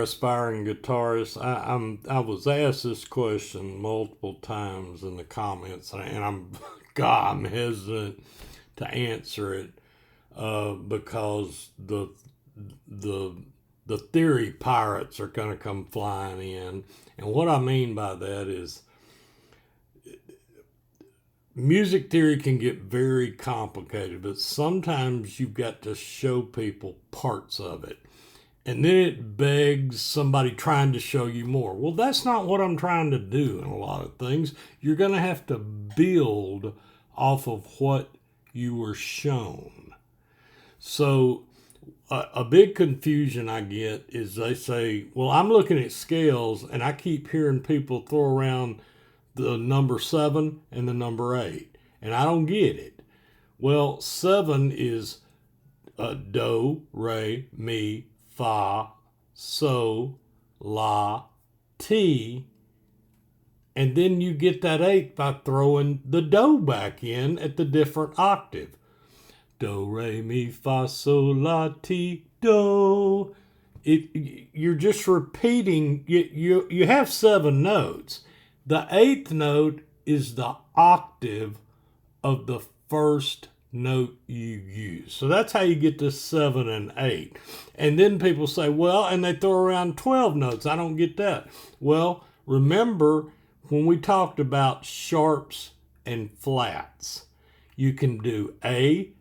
aspiring guitarist. I was asked this question multiple times in the comments, and I'm hesitant to answer it because the the theory pirates are going to come flying in, and what I mean by that is music theory can get very complicated, but sometimes you've got to show people parts of it. And then it begs somebody trying to show you more. Well, that's not what I'm trying to do in a lot of things. You're going to have to build off of what you were shown. So, a big confusion I get is they say, well, I'm looking at scales and I keep hearing people throw around the number 7 and the number 8. And I don't get it. Well, 7 is do, re, mi, fa, sol, la, ti, and then you get that 8 by throwing the do back in at the different octave. Do, re, mi, fa, sol, la, ti, do. You're just repeating. You have 7 notes. The 8th note is the octave of the first note you use. So that's how you get to 7 and 8. And then people say, well, and they throw around 12 notes. I don't get that. Well, remember when we talked about sharps and flats, you can do A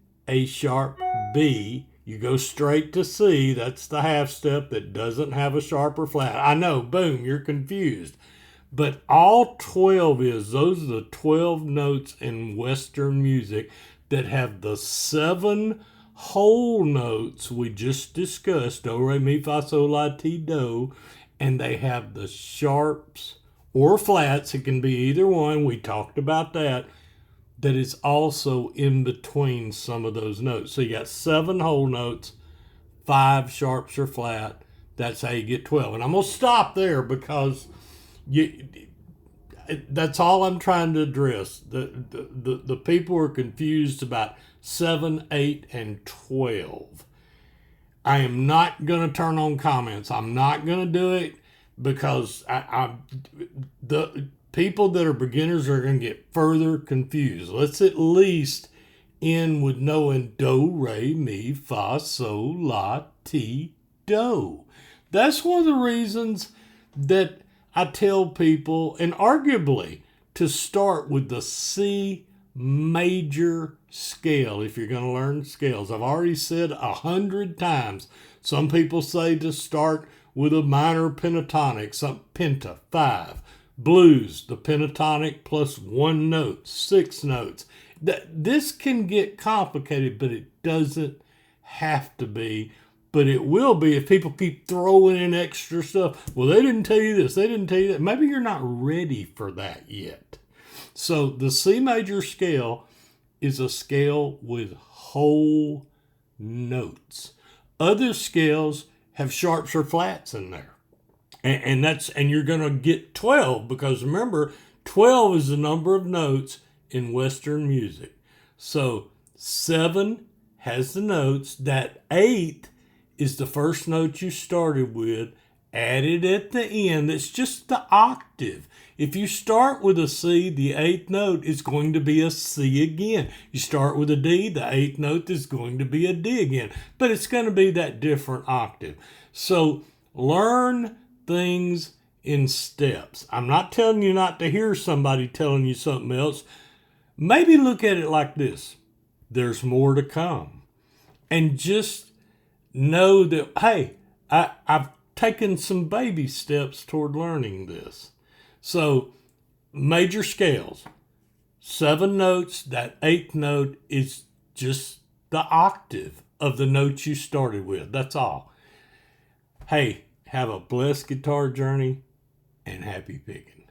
sharp, B. You go straight to C. That's the half step that doesn't have a sharp or flat. I know, boom, you're confused. But all 12 those are the 12 notes in Western music that have the 7 whole notes we just discussed, do, re, mi, fa, sol, la, ti, do, and they have the sharps or flats, it can be either one, we talked about that is also in between some of those notes. So you got 7 whole notes, 5 sharps or flat, that's how you get 12. And I'm going to stop there because that's all I'm trying to address. The people are confused about 7, 8, and 12. I am not going to turn on comments. I'm not going to do it because the people that are beginners are going to get further confused. Let's at least end with knowing do, re, mi, fa, sol, la, ti, do. That's one of the reasons that I tell people, and arguably, to start with the C major scale if you're going to learn scales. I've already said 100 times. Some people say to start with a minor pentatonic, some penta, 5. Blues, the pentatonic plus 1 note, 6 notes. This can get complicated, but it doesn't have to be. But it will be if people keep throwing in extra stuff. Well, they didn't tell you this. They didn't tell you that. Maybe you're not ready for that yet. So the C major scale is a scale with whole notes. Other scales have sharps or flats in there. And you're going to get 12 because remember, 12 is the number of notes in Western music. So 7 has the notes. That 8 is the first note you started with, added at the end. It's just the octave. If you start with a C, the 8th note is going to be a C again. You start with a D, the 8th note is going to be a D again. But it's going to be that different octave. So learn things in steps. I'm not telling you not to hear somebody telling you something else. Maybe look at it like this. There's more to come. And just know that, hey, I've taken some baby steps toward learning this. So, major scales, 7 notes, that 8th note is just the octave of the notes you started with. That's all. Hey, have a blessed guitar journey and happy picking.